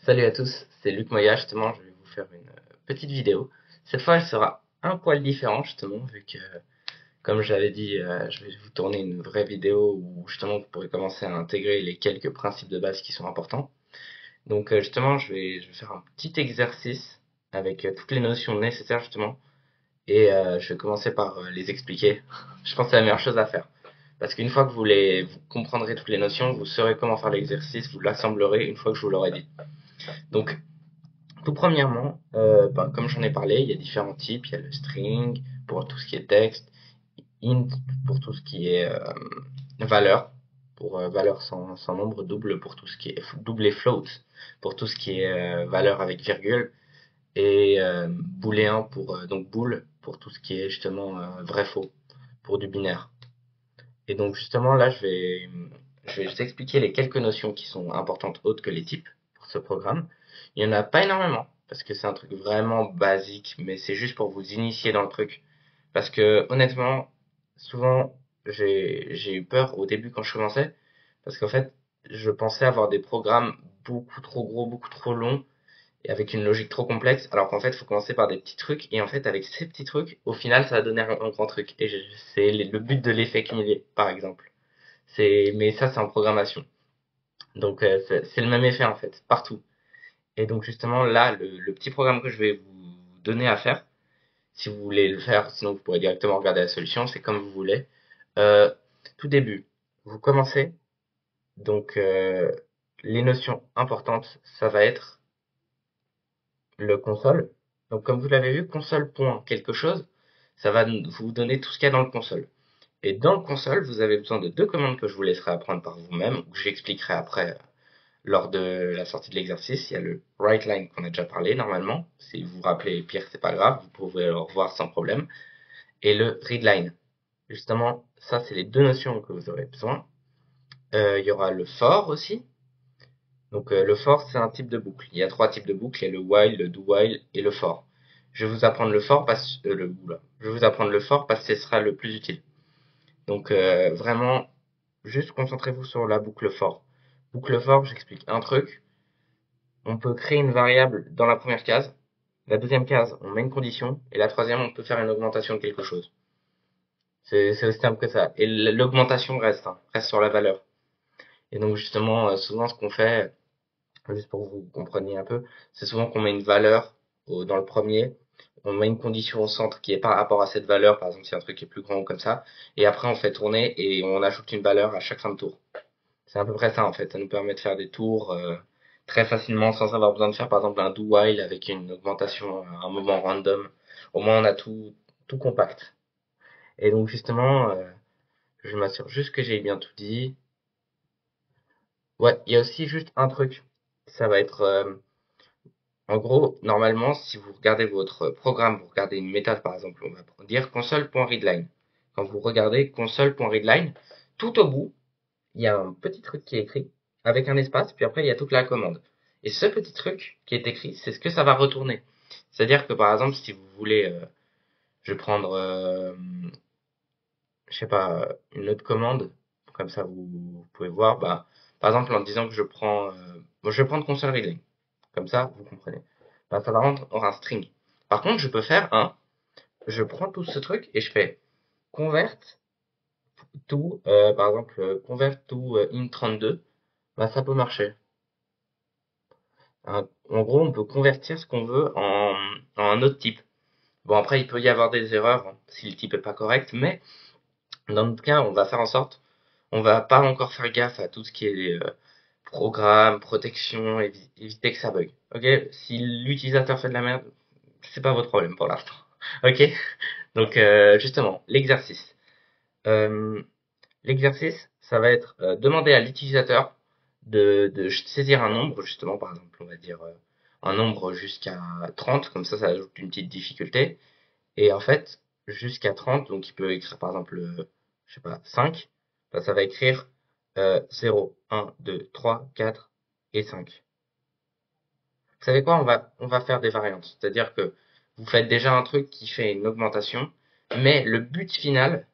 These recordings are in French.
Salut à tous, c'est Luc Moya. Justement, je vais vous faire une petite vidéo. Cette fois, elle sera un poil différente, justement, vu que, comme j'avais dit, je vais vous tourner une vraie vidéo où, justement, vous pourrez commencer à intégrer les quelques principes de base qui sont importants. Donc, justement, je vais faire un petit exercice avec toutes les notions nécessaires, justement, et je vais commencer par les expliquer. Je pense que c'est la meilleure chose à faire. Parce qu'une fois que vous comprendrez toutes les notions, vous saurez comment faire l'exercice, vous l'assemblerez une fois que je vous l'aurai dit. Donc, tout premièrement, comme j'en ai parlé, il y a différents types. Il y a le string pour tout ce qui est texte, int pour tout ce qui est valeur, pour valeur sans nombre, double pour tout ce qui est double et float pour tout ce qui est valeur avec virgule, et booléen pour donc bool pour tout ce qui est justement vrai-faux pour du binaire. Et donc justement là, je vais vous expliquer les quelques notions qui sont importantes autres que les types pour ce programme. Il n'y en a pas énormément, parce que c'est un truc vraiment basique, mais c'est juste pour vous initier dans le truc. Parce que honnêtement, souvent, j'ai eu peur au début quand je commençais, parce qu'en fait, je pensais avoir des programmes beaucoup trop gros, beaucoup trop longs, et avec une logique trop complexe, alors qu'en fait, il faut commencer par des petits trucs, et en fait, avec ces petits trucs, au final, ça va donner un grand truc. Et c'est le but de l'effet cumulé, par exemple. Mais ça, c'est en programmation. Donc, c'est le même effet, en fait, partout. Et donc, justement, là, le petit programme que je vais vous donner à faire, si vous voulez le faire, sinon vous pourrez directement regarder la solution, c'est comme vous voulez. Euh, Tout début, vous commencez, donc les notions importantes, ça va être le console. Donc, comme vous l'avez vu, console point quelque chose, ça va vous donner tout ce qu'il y a dans le console. Et dans le console, vous avez besoin de deux commandes que je vous laisserai apprendre par vous-même, ou que j'expliquerai après lors de la sortie de l'exercice. Il y a le WriteLine qu'on a déjà parlé normalement. Si vous vous rappelez, pire, c'est pas grave, vous pouvez le revoir sans problème. Et le readline. Justement, ça, c'est les deux notions que vous aurez besoin. Il y aura le for aussi. Donc, le for, c'est un type de boucle. Il y a trois types de boucles. Il y a le while, le do while et le for. Je vais vous apprendre le for parce je vais vous apprendre le for parce que ce sera le plus utile. Donc, vraiment, juste concentrez-vous sur la boucle for. Boucle for, j'explique un truc. On peut créer une variable dans la première case. La deuxième case, on met une condition. Et la troisième, on peut faire une augmentation de quelque chose. C'est aussi simple que ça. Et l'augmentation reste, hein, reste sur la valeur. Et donc justement, souvent ce qu'on fait, juste pour que vous compreniez un peu, c'est souvent qu'on met une valeur dans le premier, on met une condition au centre qui est par rapport à cette valeur, par exemple si un truc est plus grand ou comme ça, et après on fait tourner et on ajoute une valeur à chaque fin de tour. C'est à peu près ça en fait, ça nous permet de faire des tours très facilement sans avoir besoin de faire par exemple un do while avec une augmentation à un moment random. Au moins on a tout compact. Et donc justement, je m'assure juste que j'ai bien tout dit. Ouais, il y a aussi juste un truc. Ça va être, en gros, normalement, si vous regardez votre programme, vous regardez une méthode par exemple, on va dire console.readline. Quand vous regardez console.readline, tout au bout, il y a un petit truc qui est écrit avec un espace, puis après il y a toute la commande. Et ce petit truc qui est écrit, c'est ce que ça va retourner. C'est-à-dire que par exemple, si vous voulez, je vais prendre, je sais pas, une autre commande, comme ça vous pouvez voir, bah, par exemple en disant que je prends, moi je vais prendre console readline, comme ça vous comprenez. Bah, ça va rendre un string. Par contre, je peux faire je prends tout ce truc et je fais convert to, par exemple, convert to int32, bah ça peut marcher. En gros, on peut convertir ce qu'on veut en un autre type. Bon, après, il peut y avoir des erreurs hein, si le type est pas correct, mais dans notre cas, on va faire en sorte, on va pas encore faire gaffe à tout ce qui est programme, protection, éviter que ça bug. Ok? Si l'utilisateur fait de la merde, c'est pas votre problème pour l'instant. Ok? Donc justement, l'exercice. Euh, L'exercice, ça va être demander à l'utilisateur de saisir un nombre, justement, par exemple, on va dire un nombre jusqu'à 30, comme ça ajoute une petite difficulté. Et en fait, jusqu'à 30, donc il peut écrire par exemple, je sais pas, 5, bah, ça va écrire 0, 1, 2, 3, 4 et 5. Vous savez quoi, on va faire des variantes. C'est-à-dire que vous faites déjà un truc qui fait une augmentation, mais le but final,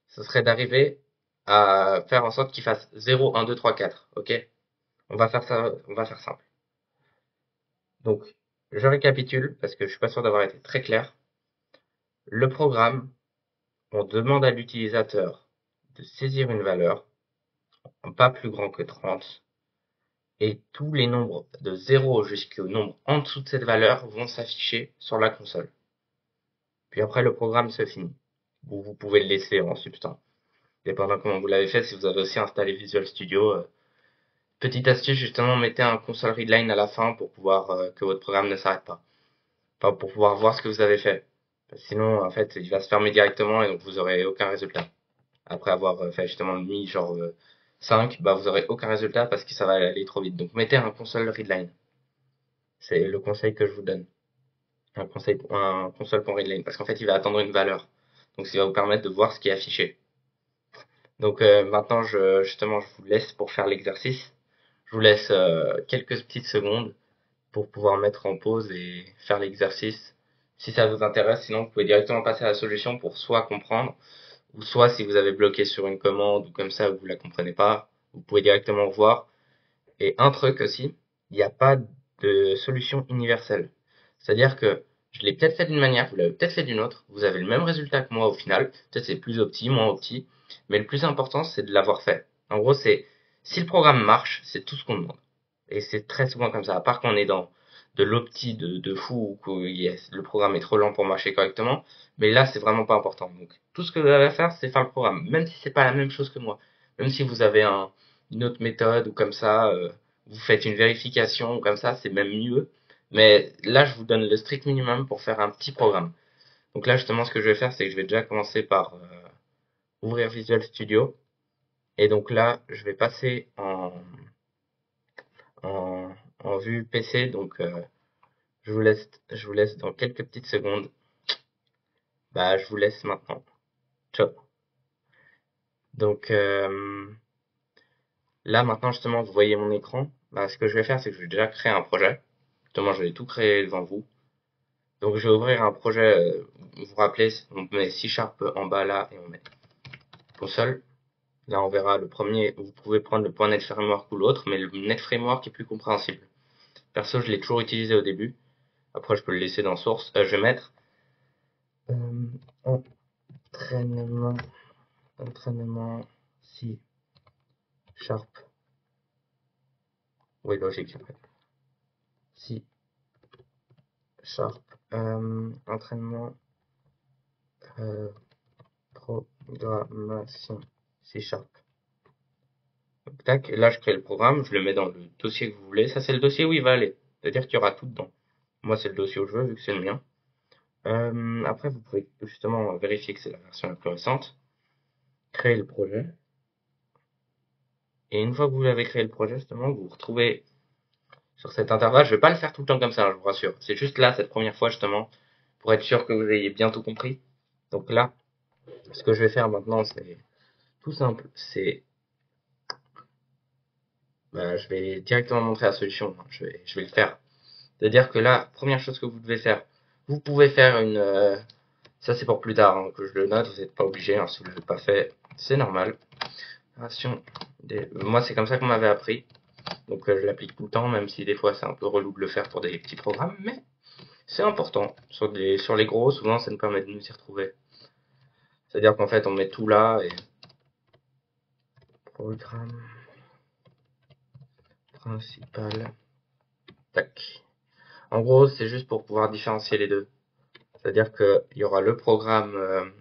ce serait d'arriver à faire en sorte qu'il fasse 0, 1, 2, 3, 4. Ok? On va faire ça, on va faire simple. Donc, je récapitule parce que je suis pas sûr d'avoir été très clair. Le programme, on demande à l'utilisateur de saisir une valeur, pas plus grand que 30, et tous les nombres de 0 jusqu'au nombre en dessous de cette valeur vont s'afficher sur la console. Puis après, le programme se finit. Vous pouvez le laisser en substance. Dépendant comment vous l'avez fait, si vous avez aussi installé Visual Studio. Petite astuce, justement, mettez un console readline à la fin pour pouvoir que votre programme ne s'arrête pas. Enfin, pour pouvoir voir ce que vous avez fait. Sinon, en fait, il va se fermer directement et donc vous aurez aucun résultat. Après avoir fait justement mis genre 5, bah vous aurez aucun résultat parce que ça va aller trop vite. Donc mettez un console readline. C'est le conseil que je vous donne. Un console.readline. Parce qu'en fait, il va attendre une valeur. Donc ça va vous permettre de voir ce qui est affiché. Donc maintenant, justement, je vous laisse pour faire l'exercice. Je vous laisse quelques petites secondes pour pouvoir mettre en pause et faire l'exercice. Si ça vous intéresse, sinon vous pouvez directement passer à la solution pour soit comprendre, ou soit si vous avez bloqué sur une commande ou comme ça, vous la comprenez pas, vous pouvez directement voir. Et un truc aussi, il n'y a pas de solution universelle. C'est-à-dire que je l'ai peut-être fait d'une manière, vous l'avez peut-être fait d'une autre, vous avez le même résultat que moi au final, peut-être c'est plus opti, moins opti, mais le plus important c'est de l'avoir fait. En gros, c'est si le programme marche, c'est tout ce qu'on demande. Et c'est très souvent comme ça, à part qu'on est dans de l'opti de fou ou que le programme est trop lent pour marcher correctement, mais là c'est vraiment pas important. Donc tout ce que vous avez à faire, c'est faire le programme, même si c'est pas la même chose que moi. Même si vous avez une autre méthode ou comme ça, vous faites une vérification ou comme ça, c'est même mieux. Mais là, je vous donne le strict minimum pour faire un petit programme. Donc là, justement, ce que je vais faire, c'est que je vais déjà commencer par ouvrir Visual Studio. Et donc là, je vais passer en, en vue PC. Donc je vous laisse dans quelques petites secondes. Bah, je vous laisse maintenant. Ciao. Donc là, maintenant, justement, vous voyez mon écran. Bah, ce que je vais faire, c'est que je vais déjà créer un projet. Justement, je vais tout créer devant vous. Donc je vais ouvrir un projet, vous vous rappelez, on met C# en bas là et on met console. Là on verra le premier, vous pouvez prendre le .NET Framework ou l'autre, mais le .NET Framework est plus compréhensible. Perso je l'ai toujours utilisé au début, après je peux le laisser dans source. Je vais mettre entraînement, entraînement C#. Oui logique après. C#, entraînement, programmation C#. Tac, et là je crée le programme, je le mets dans le dossier que vous voulez. Ça c'est le dossier où il va aller. C'est-à-dire qu'il y aura tout dedans. Moi c'est le dossier où je veux vu que c'est le mien. Après vous pouvez justement vérifier que c'est la version la plus récente. Créer le projet. Et une fois que vous avez créé le projet, justement, vous vous retrouvez sur cet intervalle. Je vais pas le faire tout le temps comme ça, je vous rassure. C'est juste là, cette première fois justement, pour être sûr que vous ayez bien tout compris. Donc là, ce que je vais faire maintenant, c'est tout simple. Je vais directement montrer la solution. Je vais le faire. C'est-à-dire que là, première chose que vous devez faire, vous pouvez faire une... ça c'est pour plus tard, hein, que je le note, vous n'êtes pas obligé, hein, si vous ne l'avez pas fait, c'est normal. Moi c'est comme ça qu'on m'avait appris, donc je l'applique tout le temps, même si des fois c'est un peu relou de le faire pour des petits programmes, mais c'est important. Sur les gros, souvent ça nous permet de nous y retrouver. C'est-à-dire qu'en fait on met tout là et... Programme principal. Tac. En gros c'est juste pour pouvoir différencier les deux. C'est-à-dire qu'il y aura le programme...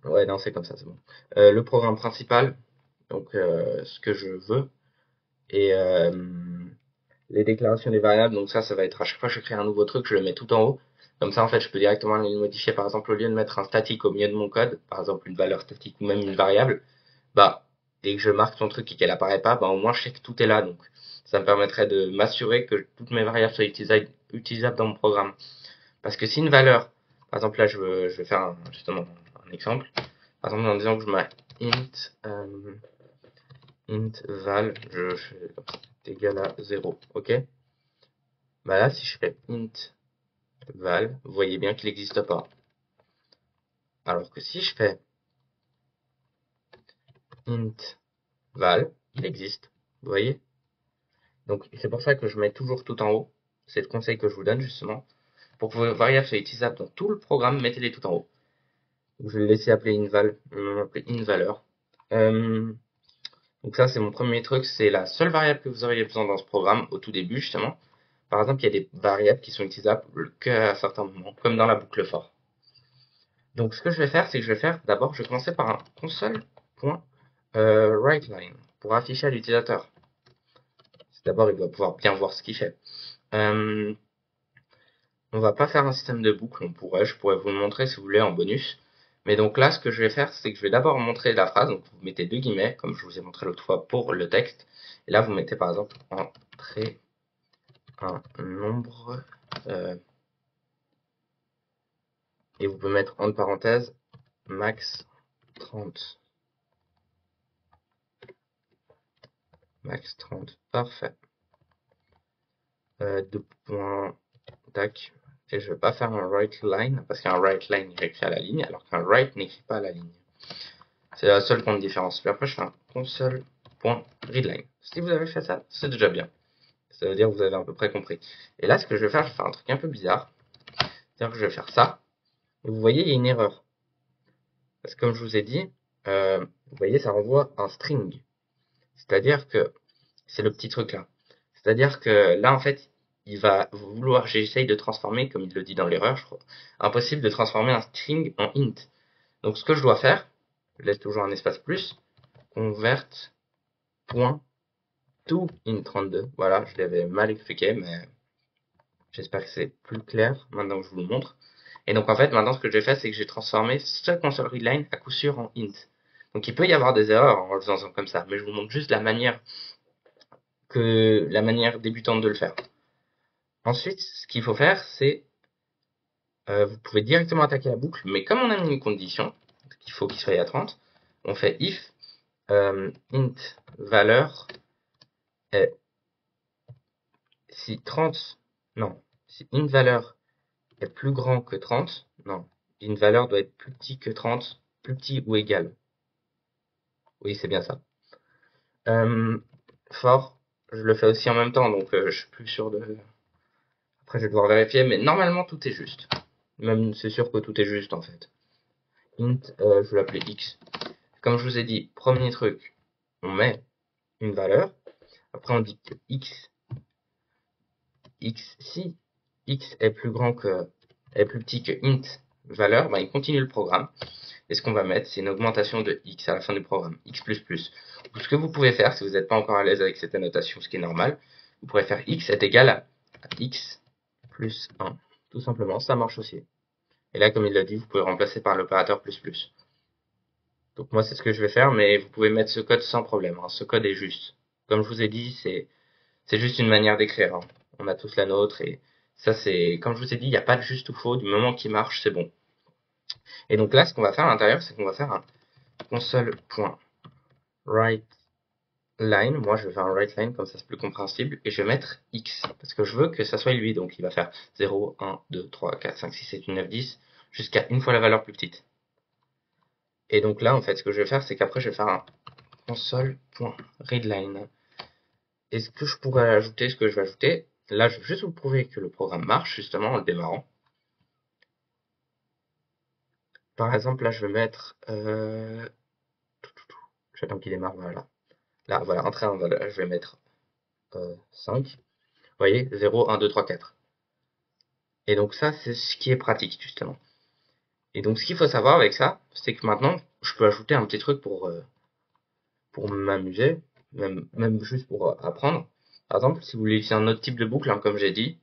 ouais, non, c'est comme ça, c'est bon. Le programme principal, donc ce que je veux, et les déclarations des variables, donc ça va être à chaque fois que je crée un nouveau truc, je le mets tout en haut. Comme ça, en fait, je peux directement les modifier. Par exemple, au lieu de mettre un statique au milieu de mon code, par exemple une valeur statique ou même une variable, bah, dès que je marque ton truc et qu'elle apparaît pas, bah au moins je sais que tout est là. Donc ça me permettrait de m'assurer que toutes mes variables soient utilisables dans mon programme. Parce que si une valeur, par exemple là je vais faire justement un exemple, par exemple en disant que je mets int val, je fais égal à 0, ok. Bah là si je fais int val, vous voyez bien qu'il n'existe pas. Alors que si je fais int val, il existe, vous voyez. Donc c'est pour ça que je mets toujours tout en haut. C'est le conseil que je vous donne justement. Pour que vos variables soient utilisables dans tout le programme, mettez-les tout en haut. Donc, je vais le laisser appeler une valeur. Donc ça c'est mon premier truc, c'est la seule variable que vous auriez besoin dans ce programme au tout début justement. Par exemple, il y a des variables qui sont utilisables qu'à certains moments, comme dans la boucle for. Donc ce que je vais faire, c'est que je vais faire d'abord, je vais commencer par un console.writeLine pour afficher à l'utilisateur. D'abord, il doit pouvoir bien voir ce qu'il fait. On va pas faire un système de boucle, je pourrais vous le montrer si vous voulez en bonus. Mais donc là, ce que je vais faire, c'est que je vais d'abord montrer la phrase. Donc vous mettez deux guillemets, comme je vous ai montré l'autre fois pour le texte. Et là, vous mettez par exemple entrer un nombre. Et vous pouvez mettre entre parenthèses max 30. Max 30. Parfait. Deux points. Tac. Et je vais pas faire un write line, parce qu'un write line il écrit à la ligne, alors qu'un write n'écrit pas à la ligne. C'est la seule grande différence. Puis après, je fais un console.readline. Si vous avez fait ça, c'est déjà bien. Ça veut dire que vous avez à peu près compris. Et là, ce que je vais faire un truc un peu bizarre. C'est-à-dire que je vais faire ça. Et vous voyez, il y a une erreur. Parce que comme je vous ai dit, vous voyez, ça renvoie un string. C'est-à-dire que, c'est le petit truc là. C'est-à-dire que là, en fait, il va vouloir, j'essaye de transformer, comme il le dit dans l'erreur, je crois, impossible de transformer un string en int. Donc ce que je dois faire, je laisse toujours un espace plus, convert point to int32. Voilà, je l'avais mal expliqué, mais j'espère que c'est plus clair maintenant que je vous le montre. Et donc en fait, maintenant ce que j'ai fait, c'est que j'ai transformé ce console readline à coup sûr en int. Donc il peut y avoir des erreurs en le faisant comme ça, mais je vous montre juste la manière débutante de le faire. Ensuite, ce qu'il faut faire, c'est vous pouvez directement attaquer la boucle, mais comme on a mis une condition, qu'il faut qu'il soit à 30, on fait if int valeur est si 30, non, si int valeur est plus grand que 30, non, int valeur doit être plus petit que 30, plus petit ou égal. Oui, c'est bien ça. For, je le fais aussi en même temps, donc je suis plus sûr de... Après, je vais devoir vérifier, mais normalement, tout est juste. Même, c'est sûr que tout est juste, en fait. Int, je vais l'appeler x. Comme je vous ai dit, premier truc, on met une valeur. Après, on dit que si x est plus grand que, est plus petit que int valeur, ben, il continue le programme. Et ce qu'on va mettre, c'est une augmentation de x à la fin du programme, x++. Ou ce que vous pouvez faire, si vous n'êtes pas encore à l'aise avec cette annotation, ce qui est normal, vous pourrez faire x est égal à x plus 1. Tout simplement, ça marche aussi. Et là, comme il l'a dit, vous pouvez remplacer par l'opérateur plus plus. Donc moi, c'est ce que je vais faire, mais vous pouvez mettre ce code sans problème. Hein. Ce code est juste. Comme je vous ai dit, c'est juste une manière d'écrire. Hein. On a tous la nôtre et ça, c'est, comme je vous ai dit, il n'y a pas de juste ou faux. Du moment qu'il marche, c'est bon. Et donc là, ce qu'on va faire à l'intérieur, c'est qu'on va faire un console.writeLine. Moi, je vais faire un writeLine, comme ça c'est plus compréhensible. Et je vais mettre x, parce que je veux que ça soit lui. Donc il va faire 0, 1, 2, 3, 4, 5, 6, 7, 8, 9, 10, jusqu'à une fois la valeur plus petite. Et donc là, en fait, ce que je vais faire, c'est qu'après, je vais faire un console.readline. Et ce que je pourrais ajouter, ce que je vais ajouter, là, je vais juste vous prouver que le programme marche, justement, en le démarrant. Par exemple, là, je vais mettre... j'attends qu'il démarre, voilà. Là, voilà, entrer en valeur, je vais mettre 5. Vous voyez, 0, 1, 2, 3, 4. Et donc ça, c'est ce qui est pratique, justement. Et donc, ce qu'il faut savoir avec ça, c'est que maintenant, je peux ajouter un petit truc pour m'amuser, même juste pour apprendre. Par exemple, si vous voulez utiliser un autre type de boucle, hein, comme j'ai dit,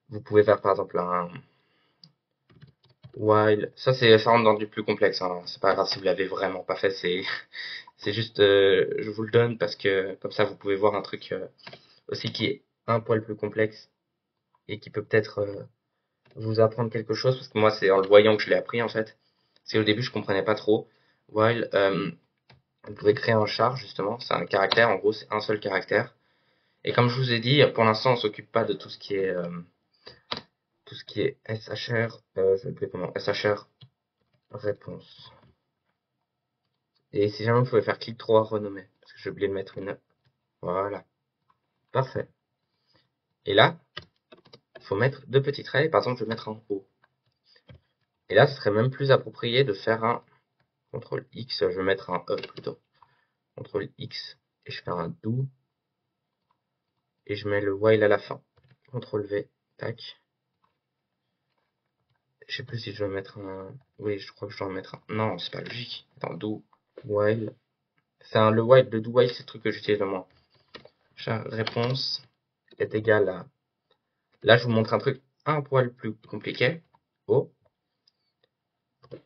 vous pouvez faire par exemple un while. Ça, ça rentre dans du plus complexe. Hein. C'est pas grave si vous l'avez vraiment pas fait. C'est juste, je vous le donne parce que comme ça, vous pouvez voir un truc aussi qui est un poil plus complexe et qui peut peut-être vous apprendre quelque chose. Parce que moi, c'est en le voyant que je l'ai appris en fait. Parce qu'au début, je comprenais pas trop. While, vous pouvez créer un char justement. C'est un caractère. En gros, c'est un seul caractère. Et comme je vous ai dit, pour l'instant, on s'occupe pas de tout ce qui est SHR, je vais appeler comment SHR réponse. Et si jamais vous pouvez faire clic 3 renommer, parce que j'ai oublié de mettre une. Voilà. Parfait. Et là, il faut mettre deux petits traits. Par exemple, je vais mettre un O. Et là, ce serait même plus approprié de faire un CTRL X. Je vais mettre un E plutôt. CTRL X. Et je fais un do. Et je mets le while à la fin. CTRL V. Tac. Je sais plus si je dois mettre un... Oui, je crois que je dois en mettre un... Non, c'est pas logique. Attends, do, while. Le while, le do while, c'est le truc que j'utilise le moins. Réponse est égale à... Là, je vous montre un truc un poil plus compliqué. O.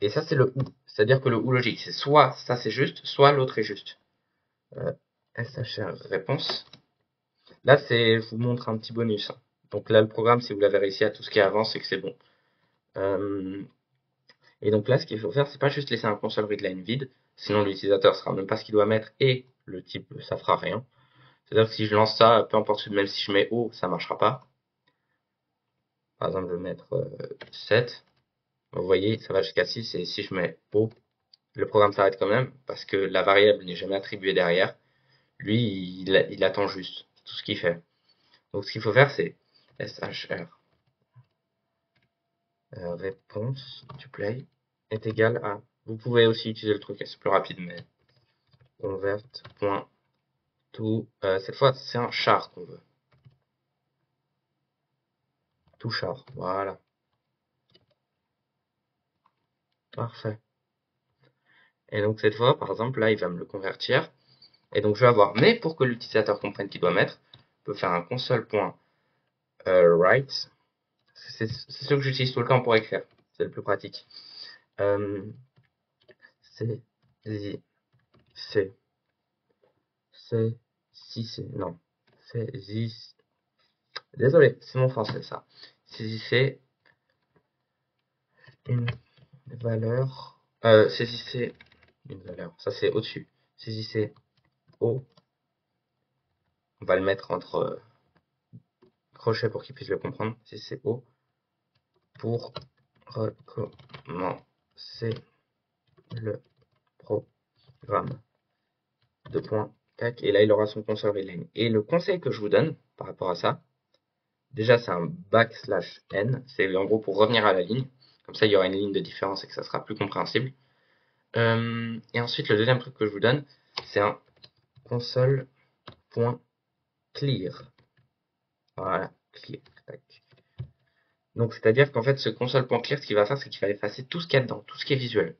Et ça, c'est le ou. C'est-à-dire que le ou logique, c'est soit ça c'est juste, soit l'autre est juste. SHR réponse. Là, je vous montre un petit bonus. Donc là, le programme, si vous l'avez réussi à tout ce qui avance, c'est que c'est bon. Et donc là, ce qu'il faut faire, c'est pas juste laisser un console readline vide, sinon l'utilisateur saura même pas ce qu'il doit mettre et le type, ça fera rien. C'est-à-dire que si je lance ça, peu importe, même si je mets O, ça marchera pas. Par exemple, je vais mettre 7. Vous voyez, ça va jusqu'à 6 et si je mets O, le programme s'arrête quand même parce que la variable n'est jamais attribuée derrière. Lui, il attend juste tout ce qu'il fait. Donc ce qu'il faut faire, c'est SHR réponse du play est égal à... Vous pouvez aussi utiliser le truc, c'est plus rapide, mais convert.to. Cette fois, c'est un char qu'on veut. Tout char, voilà. Parfait. Et donc cette fois, par exemple, là, il va me le convertir. Et donc je vais avoir, mais pour que l'utilisateur comprenne qu'il doit mettre, on peut faire un console.write. C'est ce que j'utilise tout le temps pour écrire. C'est le plus pratique. C'est non. Désolé, c'est mon français ça. Saisissez une valeur. Saisissez une valeur. Ça c'est au-dessus. Saisissez O. On va le mettre entre crochets pour qu'il puisse le comprendre. Saisissez O pour recommencer le programme. Deux points. Tac. Et là il aura son console readline. Et le conseil que je vous donne par rapport à ça, déjà c'est un \n. C'est en gros pour revenir à la ligne. Comme ça il y aura une ligne de différence et que ça sera plus compréhensible. Et ensuite, le deuxième truc que je vous donne, c'est un console.clear. Voilà, clear. Tac. Donc, c'est-à-dire qu'en fait, ce console.clear, ce qu'il va faire, c'est qu'il va effacer tout ce qu'il y a dedans, tout ce qui est visuel.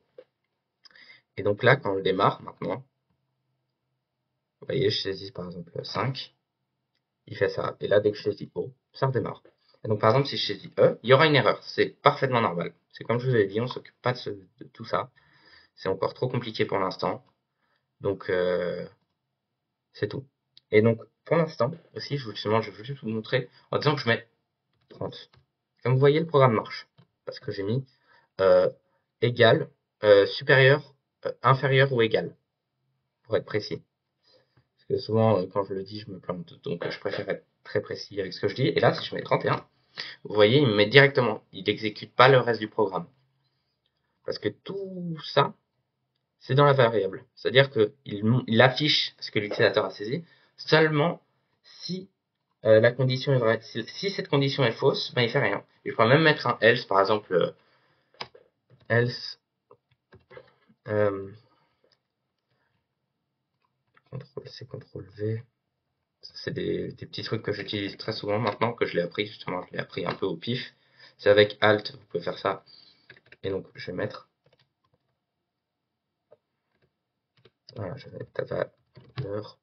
Et donc là, quand on le démarre, maintenant, vous voyez, je saisis par exemple 5, il fait ça. Et là, dès que je saisis O, ça redémarre. Et donc, par exemple, si je saisis E, il y aura une erreur. C'est parfaitement normal. C'est comme je vous ai dit, on s'occupe pas de tout ça. C'est encore trop compliqué pour l'instant. Donc, c'est tout. Et donc, pour l'instant, aussi, je veux juste vous montrer en disant que je mets 30. Comme vous voyez, le programme marche. Parce que j'ai mis égal, supérieur, inférieur ou égal, pour être précis. Parce que souvent, quand je le dis, je me plante. Donc, je préfère être très précis avec ce que je dis. Et là, si je mets 31, vous voyez, il me met directement. Il n'exécute pas le reste du programme. Parce que tout ça, c'est dans la variable. C'est-à-dire qu'il affiche ce que l'utilisateur a saisi seulement si la condition est vraie. Si cette condition est fausse, ben il fait rien. Et je pourrais même mettre un else, par exemple, else CTRL-C, CTRL-V. C'est des petits trucs que j'utilise très souvent maintenant, que je l'ai appris, justement, je l'ai appris un peu au pif. C'est avec Alt, vous pouvez faire ça. Et donc, je vais mettre... Voilà, je vais mettre ta valeur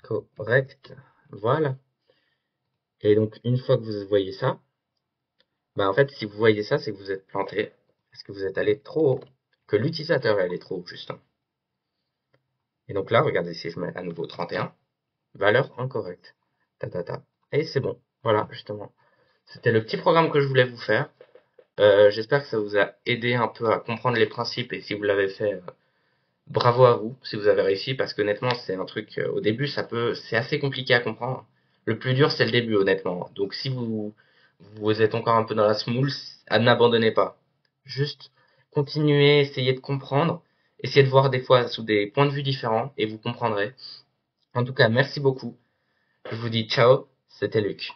correcte. Voilà. Et donc, une fois que vous voyez ça, bah en fait, si vous voyez ça, c'est que vous êtes planté. Parce que vous êtes allé trop haut. Que l'utilisateur est allé trop haut, justement. Et donc là, regardez, si je mets à nouveau 31, valeur incorrecte. Et c'est bon. Voilà, justement. C'était le petit programme que je voulais vous faire. J'espère que ça vous a aidé un peu à comprendre les principes. Et si vous l'avez fait, bravo à vous, si vous avez réussi. Parce qu'honnêtement, c'est un truc, au début, c'est assez compliqué à comprendre. Le plus dur, c'est le début, honnêtement. Donc si vous êtes encore un peu dans la semoule, n'abandonnez pas. Juste continuez, essayez de comprendre. Essayez de voir des fois sous des points de vue différents et vous comprendrez. En tout cas, merci beaucoup. Je vous dis ciao, c'était Luc.